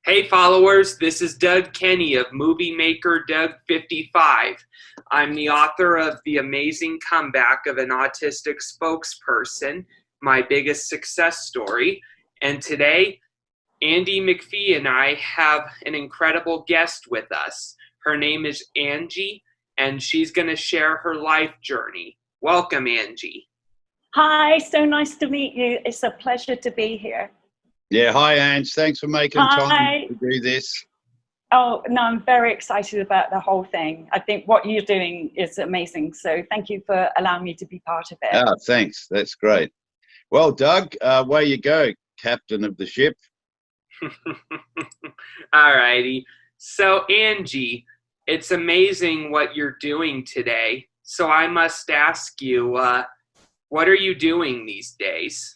Hey followers, this is Doug Kenny of Movie Maker Doug 55. I'm the author of The Amazing Comeback of an Autistic Spokesperson, my biggest success story. And today, Andy McPhee and I have an incredible guest with us. Her name is Angie, and she's going to share her life journey. Welcome, Angie. Hi, so nice to meet you. It's a pleasure to be here. Yeah, hi Ange. Thanks for making time to do this. Oh, no, I'm very excited about the whole thing. I think what you're doing is amazing. So thank you for allowing me to be part of it. Ah, thanks. That's great. Well, Doug, away you go, captain of the ship. All righty. So, Angie, it's amazing what you're doing today. So I must ask you, what are you doing these days?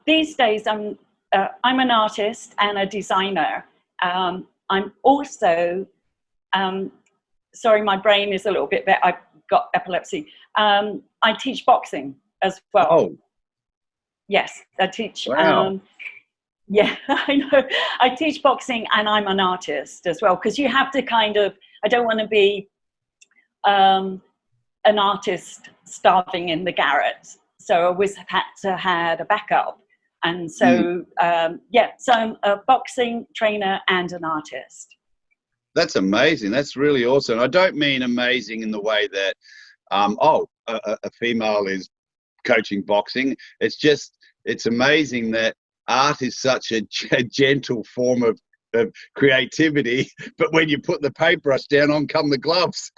These days, I'm an artist and a designer. I'm also, sorry, my brain is a little bit bad. I've got epilepsy. I teach boxing as well. Oh. Yes, I teach. Wow. Yeah, I know. I teach boxing and I'm an artist as well, because you have to kind of, I don't want to be an artist starving in the garret. So I always had to have a backup. And so, so I'm a boxing trainer and an artist. That's amazing. That's really awesome. I don't mean amazing in the way that, a female is coaching boxing. It's just, it's amazing that art is such a gentle form of creativity. But when you put the paintbrush down, on come the gloves.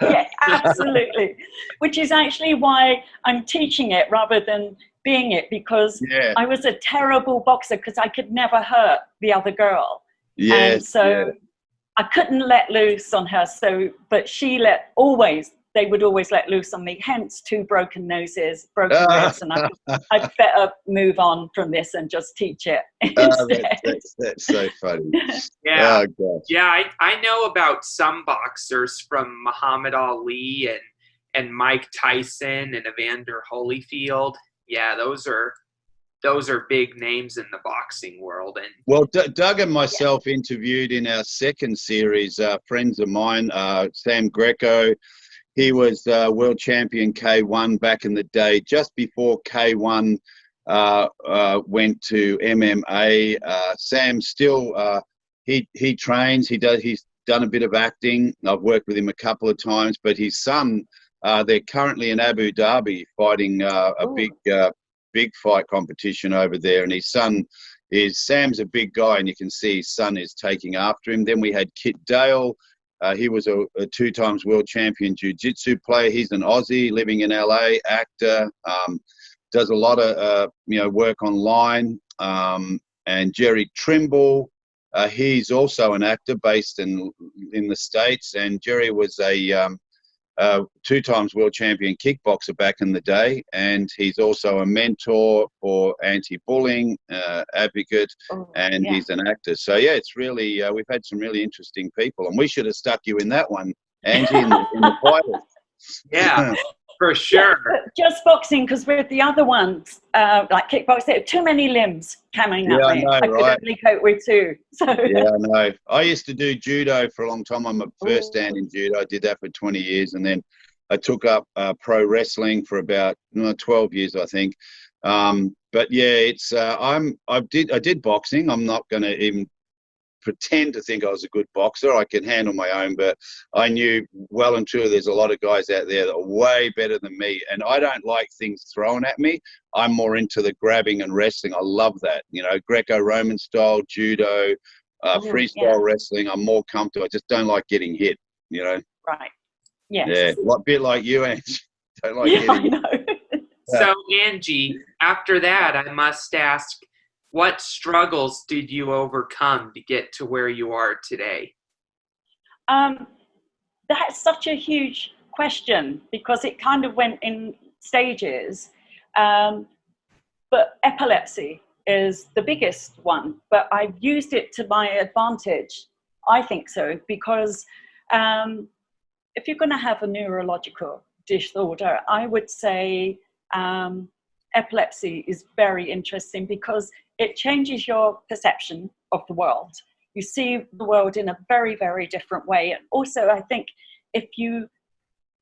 Yeah, absolutely. Which is actually why I'm teaching it rather than being it, because I was a terrible boxer because I could never hurt the other girl. Yes, and so I couldn't let loose on her. So, but they would always let loose on me, hence 2 broken noses, broken ribs, and I'd better move on from this and just teach it instead. That's so funny. Yeah, oh, yeah. I know about some boxers from Muhammad Ali and Mike Tyson and Evander Holyfield. Yeah, those are big names in the boxing world. And well, Doug and myself interviewed in our second series friends of mine, Sam Greco. He was world champion K1 back in the day, just before K1 went to MMA. Sam still, he trains, he's done a bit of acting. I've worked with him a couple of times, but his son, they're currently in Abu Dhabi fighting a big fight competition over there. And Sam's a big guy, and you can see his son is taking after him. Then we had Kit Dale. He was a 2 times world champion jiu-jitsu player. He's an Aussie living in LA, actor, does a lot of work online. And Jerry Trimble, he's also an actor based in the States. And Jerry was a 2 times world champion kickboxer back in the day, and he's also a mentor for anti-bullying advocate, and he's an actor. So yeah, it's really we've had some really interesting people, and we should have stuck you in that one, Angie, in the pilot. Yeah, for sure. Yeah, just boxing, because with the other ones, like kickboxing, there are too many limbs coming at me. I could only cope with 2. So. Yeah, I know. I used to do judo for a long time. I'm a first dan in judo. I did that for 20 years, and then I took up pro wrestling for about 12 years, I think. But yeah, it's I did boxing. I'm not going to even pretend to think I was a good boxer. I can handle my own, but I knew well and truly there's a lot of guys out there that are way better than me, and I don't like things thrown at me. I'm more into the grabbing and wrestling. I love that, Greco-Roman style, judo, freestyle wrestling. I'm more comfortable. I just don't like getting hit, Right. Yes. Yeah, a bit like you, Angie. Don't like getting hit. I know. So, Angie, after that, I must ask, what struggles did you overcome to get to where you are today? That's such a huge question, because it kind of went in stages. But epilepsy is the biggest one, but I've used it to my advantage. I think so, because if you're going to have a neurological disorder, I would say epilepsy is very interesting because it changes your perception of the world. You see the world in a very, very different way. And also, I think if you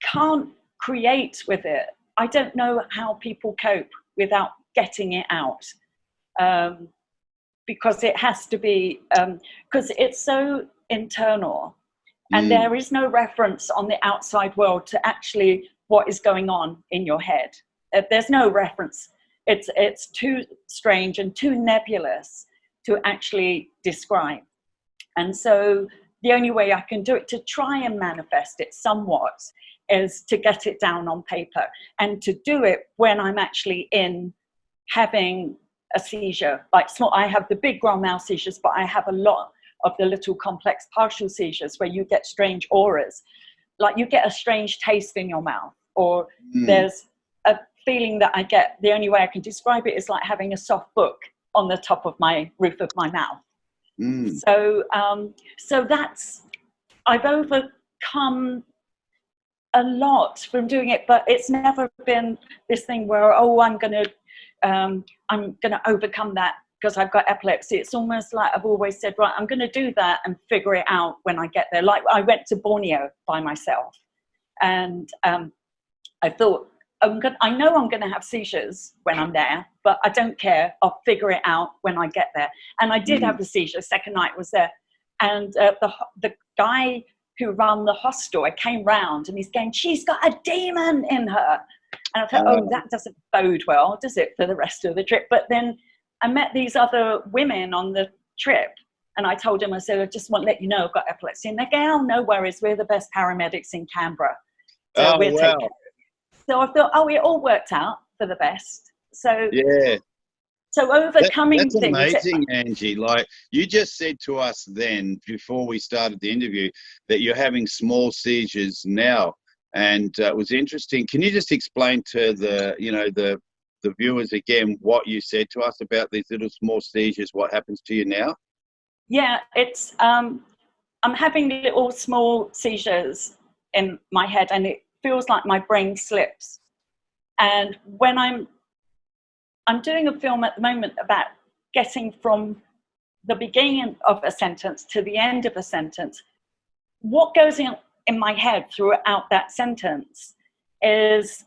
can't create with it, I don't know how people cope without getting it out. Because it has to be, because it's so internal, and there is no reference on the outside world to actually what is going on in your head. There's no reference. It's too strange and too nebulous to actually describe. And so the only way I can do it to try and manifest it somewhat is to get it down on paper, and to do it when I'm actually in having a seizure. Like small, I have the big grand mal seizures, but I have a lot of the little complex partial seizures where you get strange auras, like you get a strange taste in your mouth, or there's a feeling that I get. The only way I can describe it is like having a soft book on the top of my roof of my mouth. So so that's, I've overcome a lot from doing it, but it's never been this thing where, oh, I'm gonna overcome that because I've got epilepsy. It's almost like I've always said, right, I'm going to do that and figure it out when I get there. Like I went to Borneo by myself, and I thought, I know I'm going to have seizures when I'm there, but I don't care. I'll figure it out when I get there. And I did have the seizure. Second night was there, and the guy who ran the hostel, I came round and he's going, she's got a demon in her. And I thought, oh, that doesn't bode well, does it, for the rest of the trip? But then I met these other women on the trip, and I told them, I said, I just want to let you know I've got epilepsy. And they go, oh, no worries, we're the best paramedics in Canberra. So we'll take it. So I thought, oh, it all worked out for the best. So yeah. So overcoming that's things. amazing, Angie. Like you just said to us then, before we started the interview, that you're having small seizures now. And it was interesting. Can you just explain to the viewers again what you said to us about these little small seizures? What happens to you now? Yeah, it's I'm having little small seizures in my head, and it feels like my brain slips. And when I'm doing a film at the moment about getting from the beginning of a sentence to the end of a sentence, what goes in my head throughout that sentence is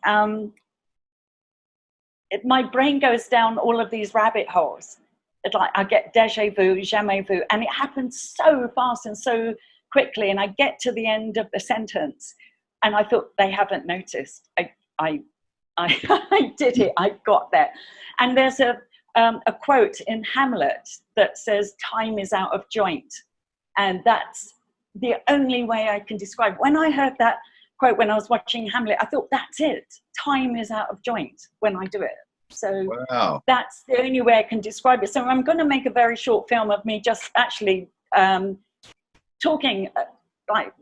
my brain goes down all of these rabbit holes. It's like I get déjà vu, jamais vu, and it happens so fast and so quickly. And I get to the end of the sentence, and I thought, they haven't noticed. I did it. I got there. And there's a quote in Hamlet that says, "Time is out of joint," and that's the only way I can describe. When I heard that quote when I was watching Hamlet, I thought, that's it. Time is out of joint when I do it. So wow. That's the only way I can describe it. So I'm going to make a very short film of me just actually talking, like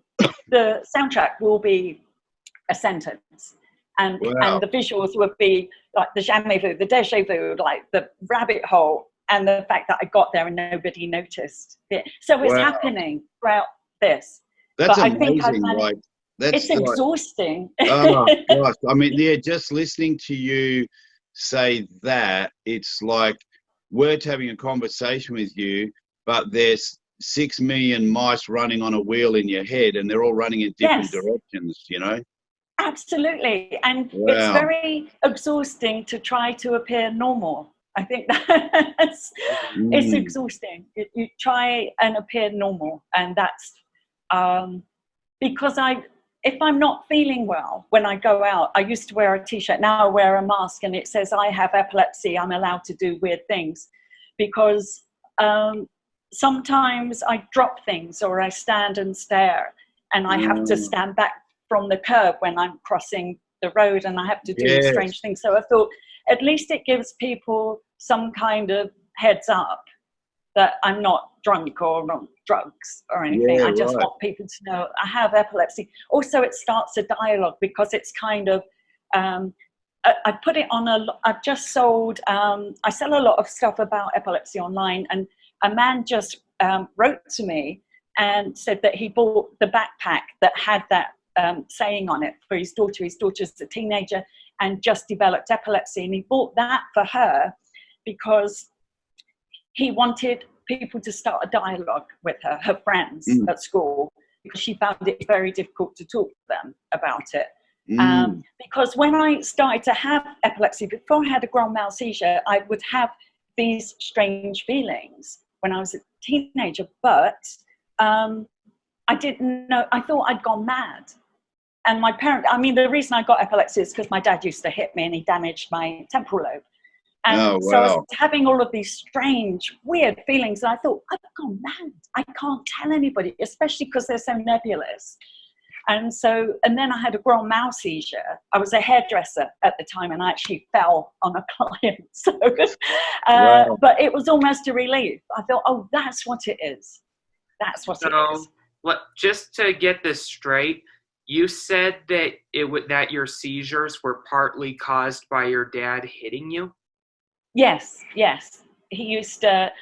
the soundtrack will be a sentence. And, wow. And the visuals would be like the jamais vu, the déjà vu, like the rabbit hole, and the fact that I got there and nobody noticed it. So it's wow. happening throughout this. That's but amazing. I think like, it's like, exhausting. Oh, gosh. I mean, yeah, just listening to you say that, it's like words having a conversation with you, but there's 6 million mice running on a wheel in your head, and they're all running in different directions, you know? Absolutely. And wow. It's very exhausting to try to appear normal. I think that's it's exhausting. You try and appear normal, and that's because if I'm not feeling well when I go out, I used to wear a t-shirt, now I wear a mask, and it says I have epilepsy, I'm allowed to do weird things, because sometimes I drop things, or I stand and stare, and I have to stand back from the curb when I'm crossing the road, and I have to do strange things. So I thought, at least it gives people some kind of heads up that I'm not drunk or on drugs or anything. Yeah, I just want people to know I have epilepsy. Also, it starts a dialogue, because it's kind of, I put it on I've just sold, I sell a lot of stuff about epilepsy online, and a man just wrote to me and said that he bought the backpack that had that saying on it for his daughter. His daughter's a teenager, and just developed epilepsy. And he bought that for her because he wanted people to start a dialogue with her friends at school, because she found it very difficult to talk to them about it. Because when I started to have epilepsy, before I had a grand mal seizure, I would have these strange feelings when I was a teenager, but I didn't know, I thought I'd gone mad. And my parent, I mean, the reason I got epilepsy is because my dad used to hit me and he damaged my temporal lobe. And so I was having all of these strange, weird feelings. And I thought, I've gone mad. I can't tell anybody, especially because they're so nebulous. And so, and then I had a grand mal seizure. I was a hairdresser at the time, and I actually fell on a client. So, but it was almost a relief. I thought, oh, that's what it is. That's what it is. What, just to get this straight, you said that that your seizures were partly caused by your dad hitting you? Yes. He used to,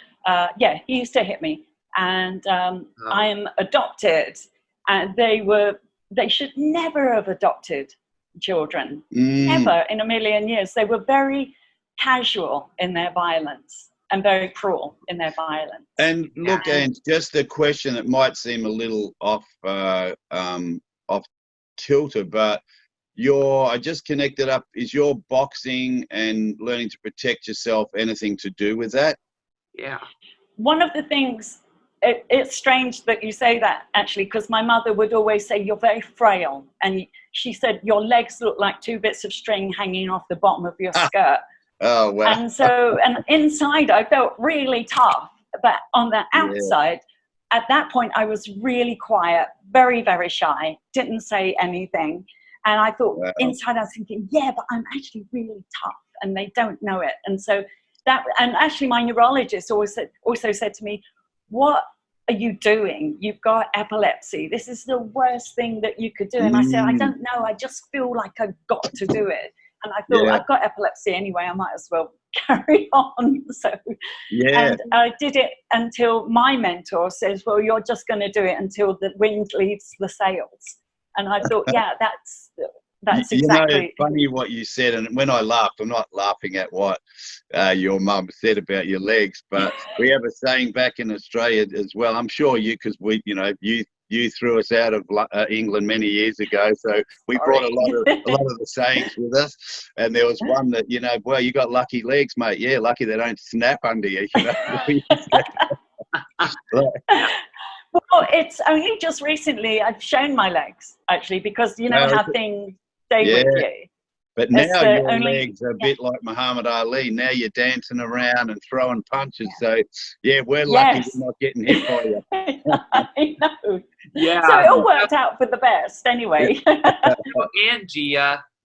he used to hit me, and I am adopted, and they should never have adopted children, never in a million years. They were very casual in their violence and very cruel in their violence. And look, Ange, just a question that might seem a little off kilter, but I just connected up. Is your boxing and learning to protect yourself anything to do with that? Yeah. One of the things, it's strange that you say that, actually, because my mother would always say, you're very frail. And she said, your legs look like two bits of string hanging off the bottom of your skirt. Oh, wow. And so, and inside I felt really tough, but on the outside, at that point, I was really quiet, very, very shy, didn't say anything. And I thought, inside I was thinking, yeah, but I'm actually really tough, and they don't know it. And so that, and actually my neurologist also said to me, what are you doing? You've got epilepsy. This is the worst thing that you could do. And I said, I don't know. I just feel like I've got to do it. And I thought, I've got epilepsy anyway. I might as well carry on. So, and I did it until my mentor says, well, you're just going to do it until the wind leaves the sails. And I thought, that's exactly. You know, it's funny what you said, and when I laughed, I'm not laughing at what your mum said about your legs, but we have a saying back in Australia as well. I'm sure because you threw us out of England many years ago, so we brought a lot of the sayings with us. And there was one that, well, you got lucky legs, mate. Yeah, lucky they don't snap under you. Well, it's only just recently I've shown my legs, actually, because how things stay with you. But now your legs are a bit like Muhammad Ali. Now you're dancing around and throwing punches. So, we're lucky we're not getting hit by you. I know. Yeah. So it all worked out for the best anyway. Well, Angie,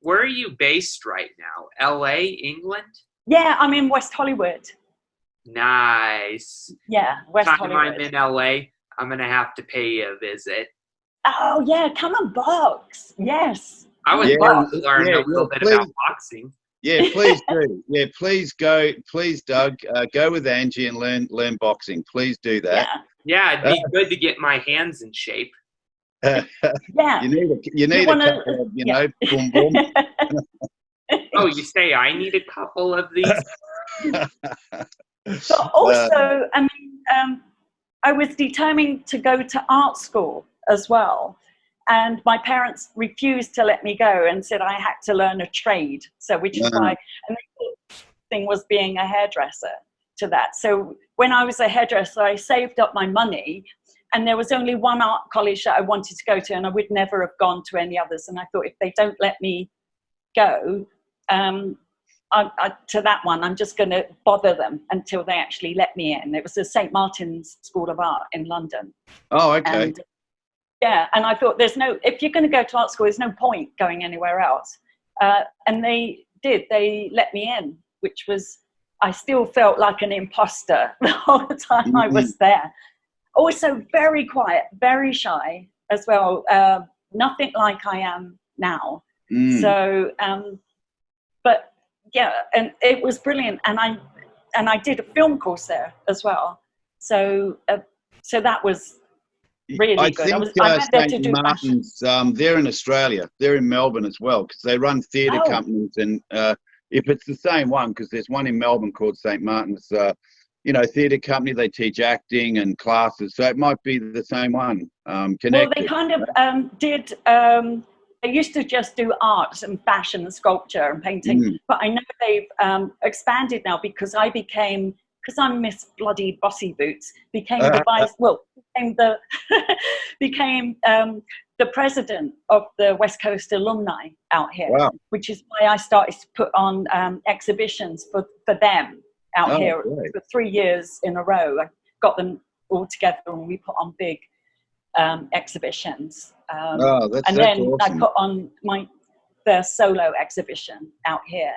where are you based right now? LA, England? Yeah, I'm in West Hollywood. Nice. Yeah, West Hollywood. I'm in LA. I'm going to have to pay you a visit. Oh, yeah, come and box. Yes. I would love to learn a little bit about boxing. Yeah, please do. Yeah, please go. Please, Doug, go with Angie and learn boxing. Please do that. Yeah, it'd be good to get my hands in shape. Yeah. You need a couple of, boom, boom. Oh, you say I need a couple of these? But also, I was determined to go to art school as well. And my parents refused to let me go and said I had to learn a trade. So, which is why, and the thing was being a hairdresser to that. So when I was a hairdresser, I saved up my money, and there was only one art college that I wanted to go to, and I would never have gone to any others. And I thought, if they don't let me go to that one, I'm just going to bother them until they actually let me in. It was the St. Martin's School of Art in London. Oh, okay. And I thought, if you're going to go to art school, there's no point going anywhere else. And they did. They let me in, which was, I still felt like an imposter the whole time I was there. Also very quiet, very shy as well. Nothing like I am now. So, but yeah, and it was brilliant. And I did a film course there as well. So that was Really I good. think I went there St to do fashion. Martin's, they're in Australia. They're in Melbourne as well, because they run theatre Oh, companies. And if it's the same one, because there's one in Melbourne called St Martin's, theatre company, they teach acting and classes. So it might be the same one, well, connected. they kind of did. They used to just do arts and fashion and sculpture and painting, but I know they've expanded now because I'm Miss Bloody Bossy Boots, became the president of the West Coast alumni out here, Wow. which is why I started to put on exhibitions for them out here great. for 3 years in a row. I got them all together and we put on big exhibitions. That's then awesome. I put on my first solo exhibition out here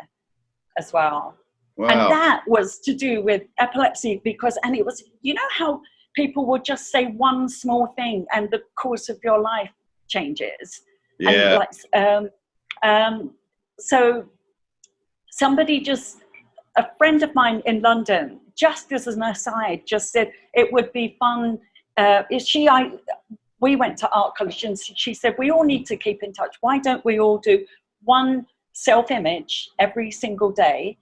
as well. Wow. And that was to do with epilepsy and it was, you know how people would just say one small thing and the course of your life changes. Yeah. And so somebody a friend of mine in London, just as an aside, just said it would be fun. We went to art college and she said, we all need to keep in touch. Why don't we all do one self-image every single day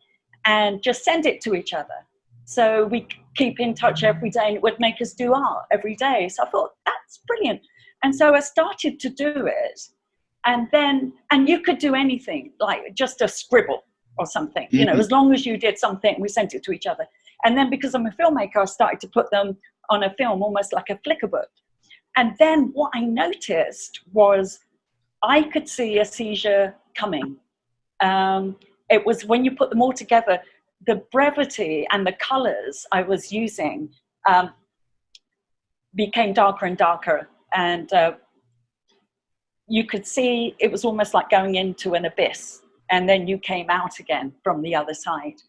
and just send it to each other? So we keep in touch every day and it would make us do art every day. So I thought, that's brilliant. And so I started to do it. And you could do anything, like just a scribble or something, as long as you did something, we sent it to each other. And then because I'm a filmmaker, I started to put them on a film, almost like a flicker book. And then what I noticed was I could see a seizure coming. It was when you put them all together, the brevity and the colors I was using became darker and darker. And you could see it was almost like going into an abyss. And then you came out again from the other side.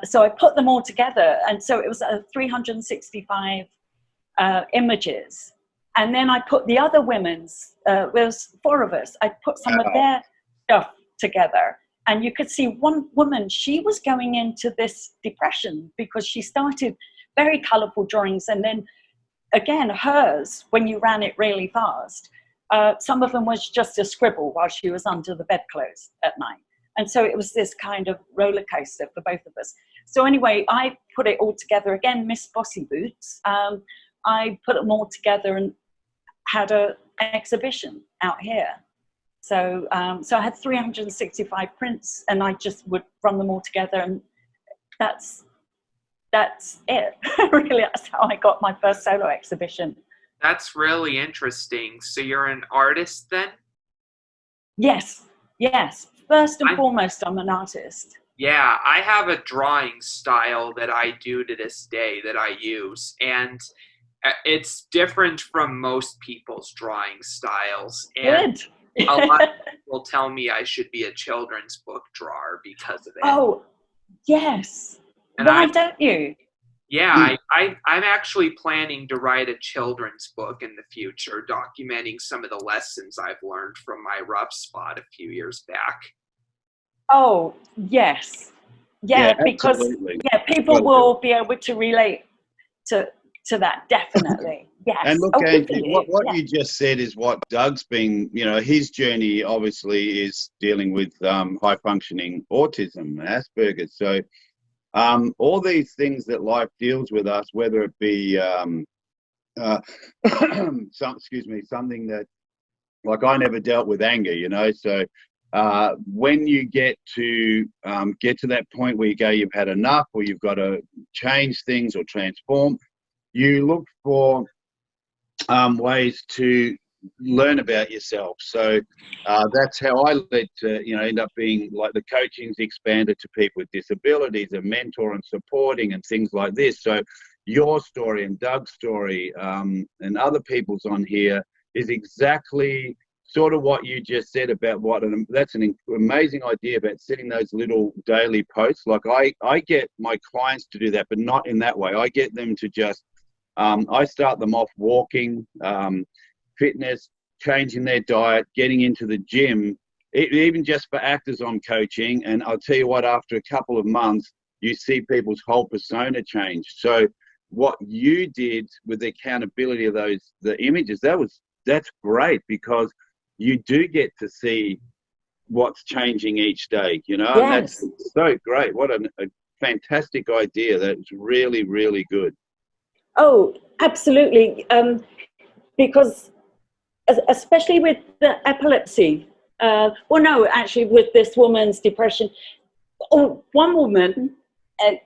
So I put them all together. And so it was 365 images. And then I put the other women's, there was 4 of us, I put some of their stuff together. And you could see one woman, she was going into this depression because she started very colorful drawings. And then again, hers, when you ran it really fast, some of them was just a scribble while she was under the bedclothes at night. And so it was this kind of roller coaster for both of us. So anyway, I put it all together again, Miss Bossy Boots. I put them all together and had an exhibition out here. So I had 365 prints and I just would run them all together, and that's it. Really, that's how I got my first solo exhibition. That's really interesting. So you're an artist then? Yes. First and foremost, I'm an artist. Yeah, I have a drawing style that I do to this day that I use, and it's different from most people's drawing styles. And Good. A lot of people tell me I should be a children's book drawer because of it. Oh, yes. And why don't you? Yeah, I'm actually planning to write a children's book in the future, documenting some of the lessons I've learned from my rough spot a few years back. Oh, yes. Yeah, because people will be able to relate to that, definitely. Yes. And look, Angie, what you just said is what Doug's been, his journey obviously is dealing with high functioning autism, Asperger's. So all these things that life deals with us, whether it be, something that, like, I never dealt with anger, so when you get to that point where you go, you've had enough, or you've got to change things or transform, you look for ways to learn about yourself. So that's how I led to, end up being like the coaching's expanded to people with disabilities, a mentor and supporting and things like this. So your story and Doug's story and other people's on here is exactly sort of what you just said about that's an amazing idea about setting those little daily posts. Like I get my clients to do that, but not in that way. I get them to just, I start them off walking, fitness, changing their diet, getting into the gym, even just for actors I'm coaching. And I'll tell you what, after a couple of months, you see people's whole persona change. So what you did with the accountability of the images, that's great, because you do get to see what's changing each day, you know, and that's Yes. so great. What a fantastic idea. That's really, really good. Oh, absolutely. Because especially with the epilepsy, well, no, actually with this woman's depression, oh, one woman,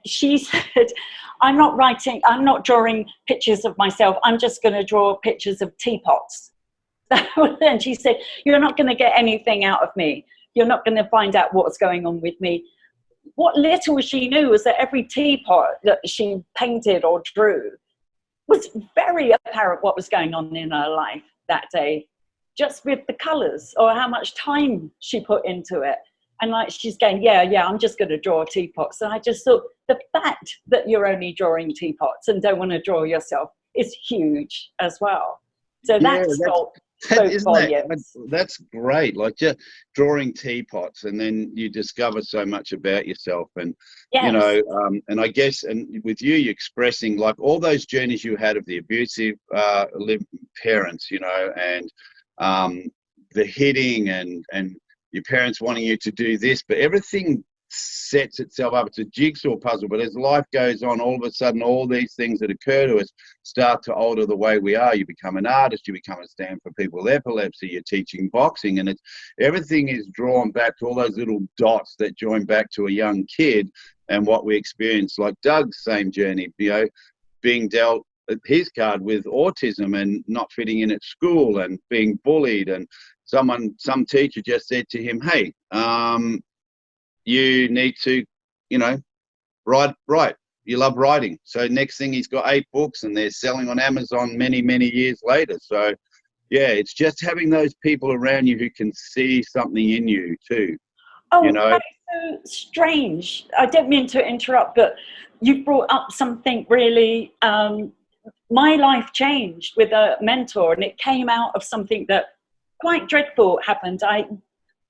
she said, I'm not drawing pictures of myself. I'm just going to draw pictures of teapots. And she said, you're not going to get anything out of me. You're not going to find out what's going on with me. What little she knew was that every teapot that she painted or drew was very apparent what was going on in her life that day, just with the colors or how much time she put into it. And like she's going, yeah, I'm just going to draw teapots. And I just thought the fact that you're only drawing teapots and don't want to draw yourself is huge as well. So that's that's great. Like, just drawing teapots, and then you discover so much about yourself. And yes. You know, and I guess, and with you expressing like all those journeys you had of the abusive parents, you know, and the hitting and your parents wanting you to do this, but everything sets itself up. It's a jigsaw puzzle, but as life goes on, all of a sudden, all these things that occur to us start to alter the way we are. You become an artist, you become a stand for people with epilepsy, you're teaching boxing, and everything is drawn back to all those little dots that join back to a young kid and what we experience. Like Doug's same journey, you know, being dealt his card with autism and not fitting in at school and being bullied, and some teacher just said to him, hey, you need to, you know, write. You love writing. So next thing, he's got 8 books and they're selling on Amazon many, many years later. So yeah, it's just having those people around you who can see something in you too. Oh, you know? that's so strange. I don't mean to interrupt, but you brought up something really, my life changed with a mentor, and it came out of something that quite dreadful happened.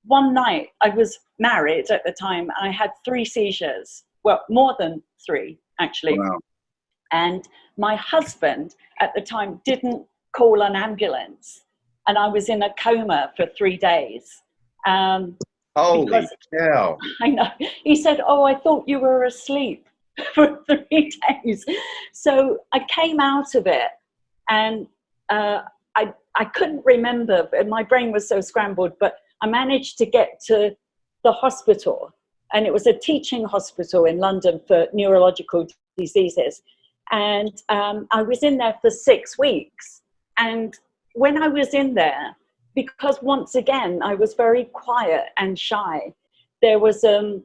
One night, I was married at the time, and I had 3 seizures. Well, more than 3, actually. Wow. And my husband at the time didn't call an ambulance, and I was in a coma for 3 days. Holy cow. I know. He said, oh, I thought you were asleep for 3 days. So I came out of it, and I couldn't remember, but my brain was so scrambled, but I managed to get to the hospital, and it was a teaching hospital in London for neurological diseases. And I was in there for 6 weeks. And when I was in there, because once again, I was very quiet and shy, there was a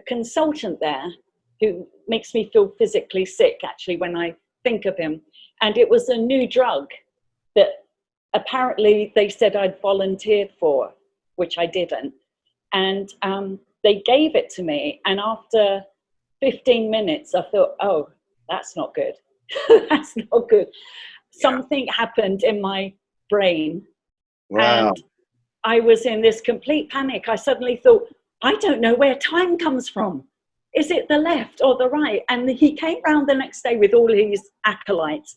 consultant there who makes me feel physically sick, actually, when I think of him. And it was a new drug that apparently they said I'd volunteered for, which I didn't. And they gave it to me. And after 15 minutes, I thought, oh, that's not good. That's not good. Yeah. Something happened in my brain. Wow. And I was in this complete panic. I suddenly thought, I don't know where time comes from. Is it the left or the right? And he came round the next day with all his acolytes.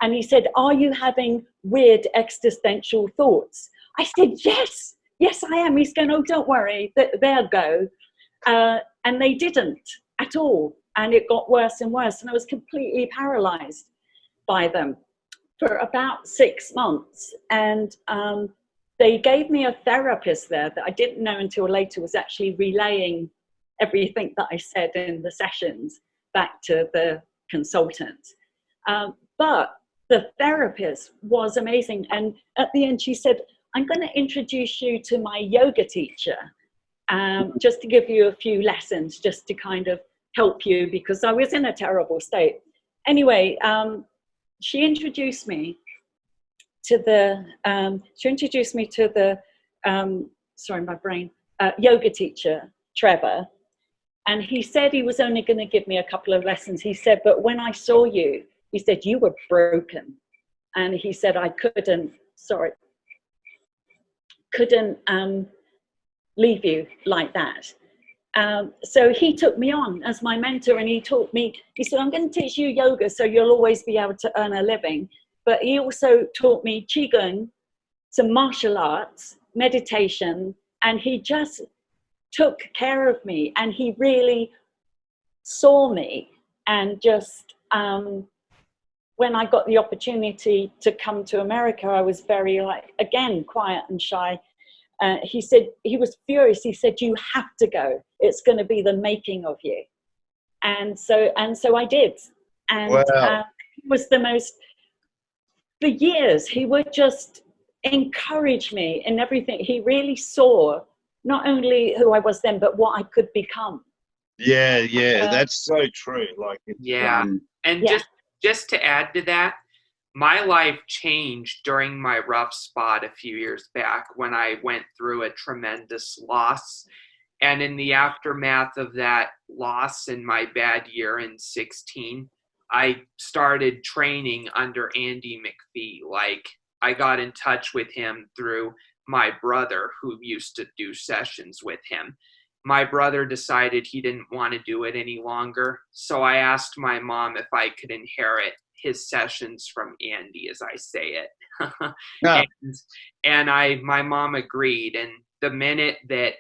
And he said, are you having weird existential thoughts? I said, yes, I am. He's going, oh, don't worry, they'll go. And they didn't at all. And it got worse and worse. And I was completely paralyzed by them for about 6 months. And they gave me a therapist there that I didn't know until later was actually relaying everything that I said in the sessions back to the consultant. But the therapist was amazing. And at the end, she said, I'm going to introduce you to my yoga teacher, just to give you a few lessons, just to kind of help you, because I was in a terrible state. Anyway, she introduced me to the, yoga teacher, Trevor. And he said he was only going to give me a couple of lessons. He said, but when I saw you, he said, you were broken. And he said, I couldn't leave you like that. So he took me on as my mentor, and he taught me, he said, I'm going to teach you yoga so you'll always be able to earn a living. But he also taught me Qigong, some martial arts, meditation, and he just took care of me, and he really saw me. And just when I got the opportunity to come to America, I was very, like, again, quiet and shy. He said, he was furious. He said, you have to go. It's going to be the making of you. And so I did. And Wow. he was the most, for years, he would just encourage me in everything. He really saw not only who I was then, but what I could become. Yeah, that's so true. Like, it's, Yeah. And yeah. just to add to that, my life changed during my rough spot a few years back when I went through a tremendous loss. And in the aftermath of that loss and my bad year in 16, I started training under Andy McPhee. Like, I got in touch with him through my brother who used to do sessions with him. My brother decided he didn't want to do it any longer. So I asked my mom if I could inherit his sessions from Andy, as I say it. Yeah. And my mom agreed. And the minute that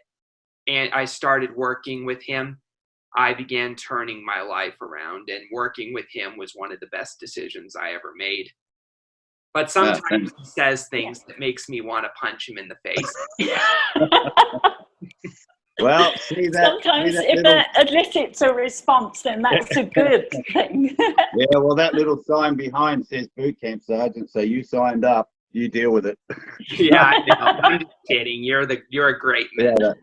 I started working with him, I began turning my life around, and working with him was one of the best decisions I ever made. But sometimes he says things that makes me want to punch him in the face. Well, see that. Sometimes see that if little, that elicits a response, then that's a good thing. yeah, well, that little sign behind says boot camp sergeant, so you signed up. You deal with it. Yeah, I know. I'm just kidding. You're a great mentor.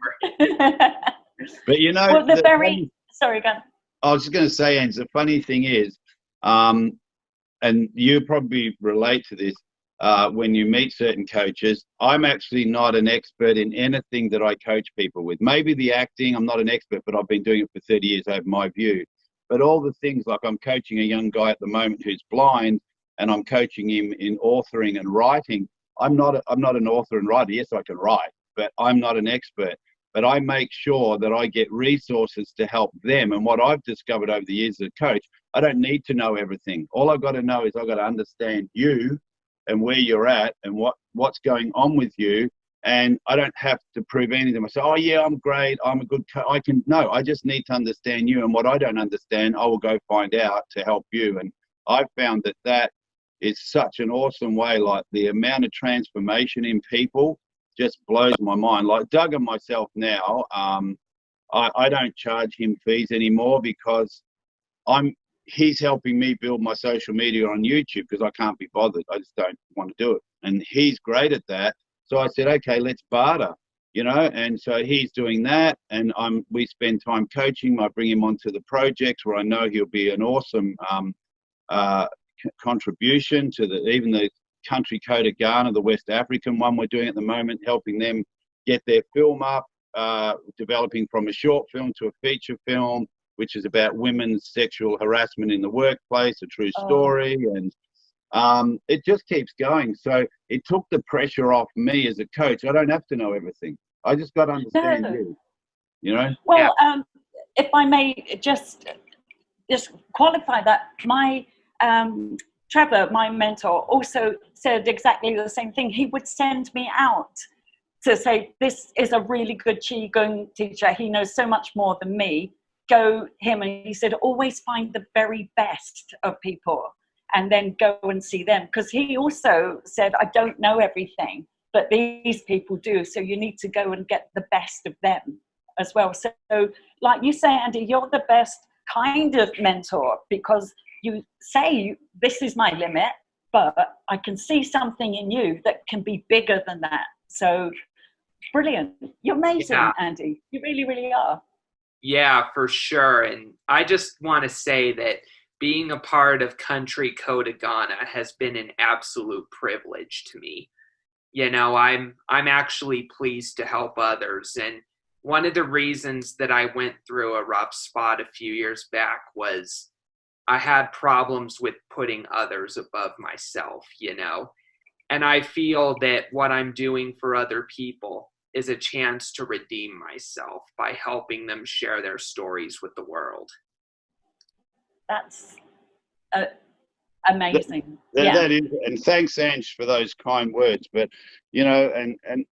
But you know, well, sorry, go on. I was just going to say, Ange, the funny thing is, and you probably relate to this, when you meet certain coaches, I'm actually not an expert in anything that I coach people with. Maybe the acting, I'm not an expert, but I've been doing it for 30 years, I have my view. But all the things, like I'm coaching a young guy at the moment who's blind, and I'm coaching him in authoring and writing. I'm not an author and writer. Yes, I can write, but I'm not an expert. But I make sure that I get resources to help them. And what I've discovered over the years as a coach, I don't need to know everything. All I've got to know is I've got to understand you and where you're at and what's going on with you. And I don't have to prove anything. I say, oh yeah, I'm great, I'm a good coach. I just need to understand you, and what I don't understand, I will go find out to help you. And I've found that is such an awesome way. Like, the amount of transformation in people just blows my mind. Like Doug and myself now, I don't charge him fees anymore because he's helping me build my social media on YouTube because I can't be bothered. I just don't want to do it. And he's great at that. So I said, okay, let's barter, and so he's doing that. And we spend time coaching. I bring him onto the projects where I know he'll be an awesome contribution to even the country code of Ghana, the West African one we're doing at the moment, helping them get their film up, developing from a short film to a feature film, which is about women's sexual harassment in the workplace, a true story. And it just keeps going. So it took the pressure off me as a coach. I don't have to know everything. I just got to understand you, Well, if I may just qualify that, my Trevor, my mentor, also said exactly the same thing. He would send me out to say, this is a really good Qigong teacher. He knows so much more than me. Go him. And he said, always find the very best of people and then go and see them. Because he also said, I don't know everything, but these people do. So you need to go and get the best of them as well. So like you say, Andy, you're the best kind of mentor, because you say, this is my limit, but I can see something in you that can be bigger than that. So brilliant. You're amazing, Andy. You really, really are. Yeah, for sure. And I just want to say that being a part of Country Code of Ghana has been an absolute privilege to me. I'm actually pleased to help others. And one of the reasons that I went through a rough spot a few years back was I had problems with putting others above myself, And I feel that what I'm doing for other people is a chance to redeem myself by helping them share their stories with the world. That's amazing. That is, and thanks, Ange, for those kind words. But and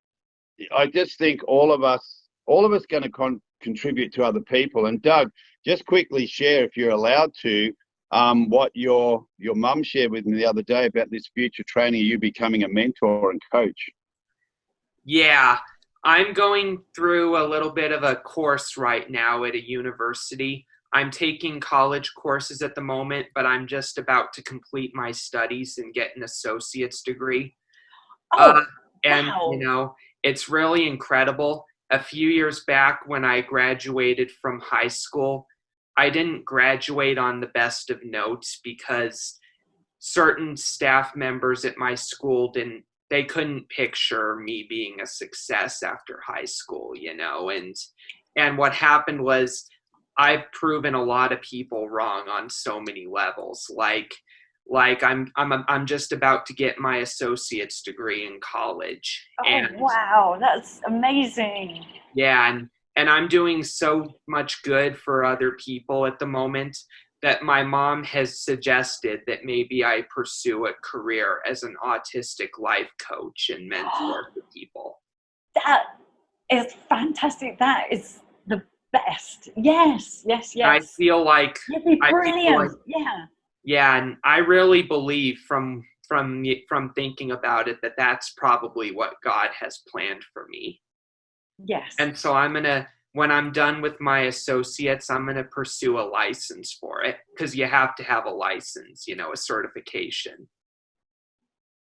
I just think all of us going to contribute to other people. And Doug, just quickly share, if you're allowed to, what your mum shared with me the other day about this future training, you becoming a mentor and coach. Yeah, I'm going through a little bit of a course right now at a university. I'm taking college courses at the moment, but I'm just about to complete my studies and get an associate's degree. And, wow. It's really incredible. A few years back when I graduated from high school, I didn't graduate on the best of notes because certain staff members at my school they couldn't picture me being a success after high school, and what happened was I've proven a lot of people wrong on so many levels. Like I'm just about to get my associate's degree in college. Wow, that's amazing. Yeah, and I'm doing so much good for other people at the moment that my mom has suggested that maybe I pursue a career as an autistic life coach and mentor for people. That is fantastic. That is the best. Yes. I feel like you'd be brilliant. Yeah, and I really believe from thinking about it that that's probably what God has planned for me. Yes. And so when I'm done with my associates, I'm going to pursue a license for it, because you have to have a license, a certification.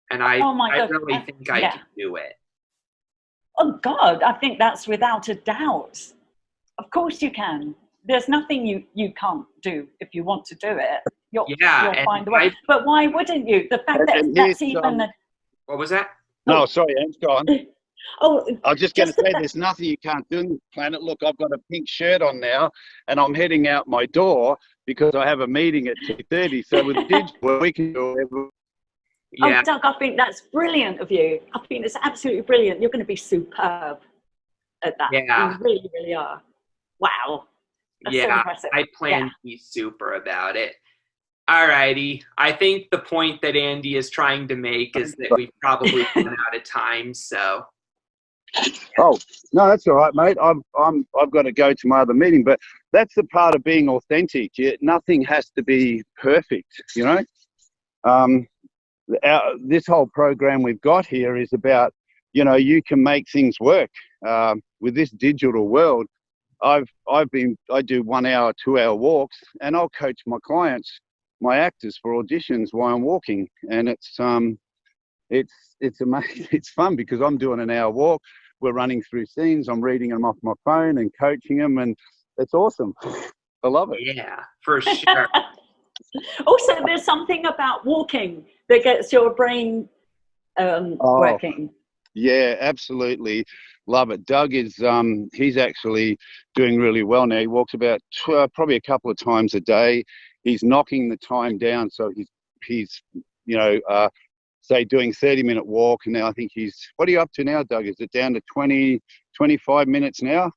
And I really think I can do it. Oh God, I think that's without a doubt. Of course you can. There's nothing you can't do if you want to do it. You'll find a way. But why wouldn't you? The fact that's even What was that? No, sorry, Ange, go on. I was just going to say, there's nothing you can't do on the planet. Look, I've got a pink shirt on now, and I'm heading out my door because I have a meeting at 2:30. So with digital, we can do whatever. Yeah. Oh, Doug, I think that's brilliant of you. I think it's absolutely brilliant. You're going to be superb at that. Yeah. You really, really are. Wow. That's so impressive. I plan to be super about it. All righty. I think the point that Andy is trying to make is that we've probably run out of time. So. Oh no, that's all right, mate. I've got to go to my other meeting, but that's the part of being authentic. Nothing has to be perfect, This whole program we've got here is about, you can make things work with this digital world. I do 1 hour, 2 hour walks, and I'll coach my clients, my actors, for auditions while I'm walking, and it's amazing. It's fun because I'm doing an hour walk. We're running through scenes. I'm reading them off my phone and coaching them, and it's awesome. I love it. Yeah, for sure. Also, there's something about walking that gets your brain working. Yeah, absolutely. Love it. Doug is, he's actually doing really well now. He walks about probably a couple of times a day. He's knocking the time down. So he's say doing 30-minute walk. And now I think what are you up to now, Doug? Is it down to 20, 25 minutes now?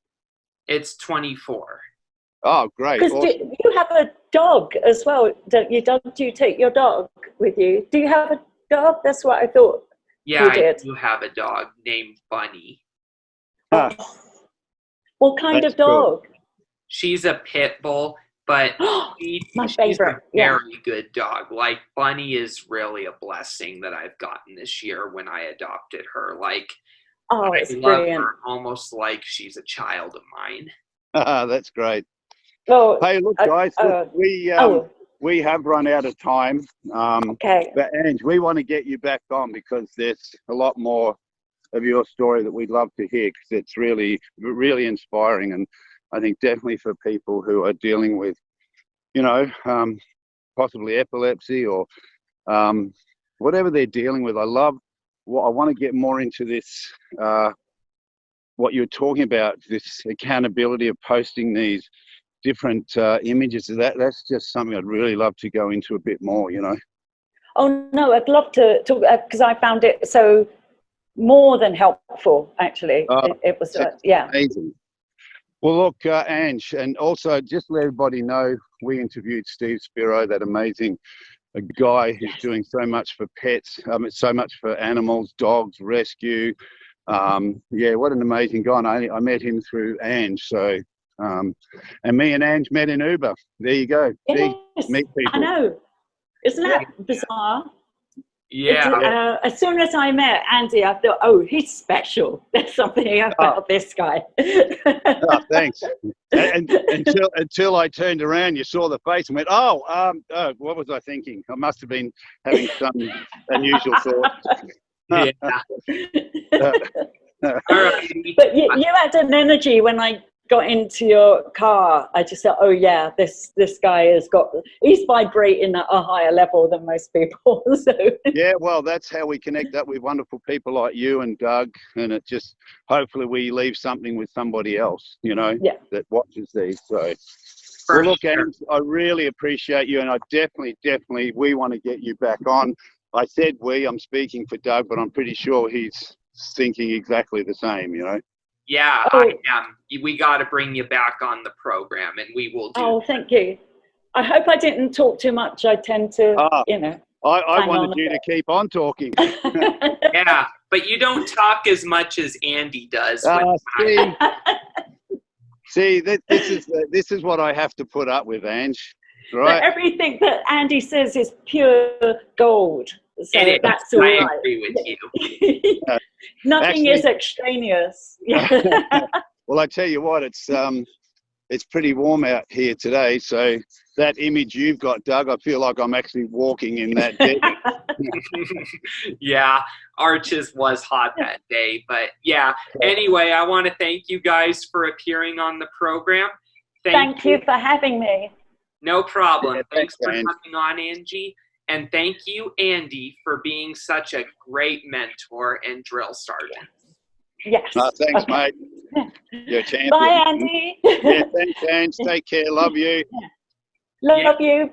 It's 24. Oh, great. Because awesome. you have a dog as well, don't you, Doug? Do you take your dog with you? Do you have a dog? That's what I thought. Yeah, I do have a dog named Bunny. What kind of dog? Cool. She's a pit bull, but she's a very good dog. Like, Bunny is really a blessing that I've gotten this year when I adopted her. Like, it's I love brilliant. her almost like she's a child of mine. That's great. Well, hey, look, guys, we have run out of time. Okay. But Ange, we want to get you back on because there's a lot more of your story that we'd love to hear, because it's really, really inspiring. And I think definitely for people who are dealing with, possibly epilepsy or whatever they're dealing with. I want to get more into this, what you're talking about, this accountability of posting these different images. That's just something I'd really love to go into a bit more, Oh no, I'd love to talk, because I found it so more than helpful, actually. Oh, It was, that's yeah. amazing. Well, look, Ange, and also just let everybody know, we interviewed Steve Spiro, that amazing guy who's doing so much for pets, so much for animals, dogs, rescue. Yeah, what an amazing guy. And I met him through Ange. So, and me and Ange met in Uber. There you go. See, Yes, meet people. I know. Isn't that bizarre? Yeah. As soon as I met Andy, I thought, oh, he's special. There's something about this guy. Oh, thanks. And until I turned around, you saw the face and went, oh, what was I thinking? I must have been having some unusual thoughts. Yeah. All right. But you had an energy when I got into your car. I just thought, oh yeah, this guy he's vibrating at a higher level than most people. So yeah, well, that's how we connect up with wonderful people like you and Doug, and it just hopefully we leave something with somebody else, that watches these. So well, look, Ange, I really appreciate you, and I definitely we want to get you back on. I said I'm speaking for Doug, but I'm pretty sure he's thinking exactly the same, Yeah, I am. We got to bring you back on the program, and we will do. Oh, thank you. I hope I didn't talk too much. I tend to, I wanted you to keep on talking. Yeah, but you don't talk as much as Andy does. See, this is what I have to put up with, Ange. Right? But everything that Andy says is pure gold. So that's all right. I agree with you. Nothing is extraneous. Well, I tell you what, it's pretty warm out here today. So that image you've got, Doug, I feel like I'm actually walking in that bed. Yeah, Arches was hot that day. But yeah, anyway, I want to thank you guys for appearing on the program. Thank you for having me. No problem. Yeah, thanks for Ange. coming on, Angie. And thank you, Andy, for being such a great mentor and drill sergeant. Yes. Thanks, mate. You're a champion. Bye, Andy. Yeah, thanks, Ange. Take care. Love you. Love you.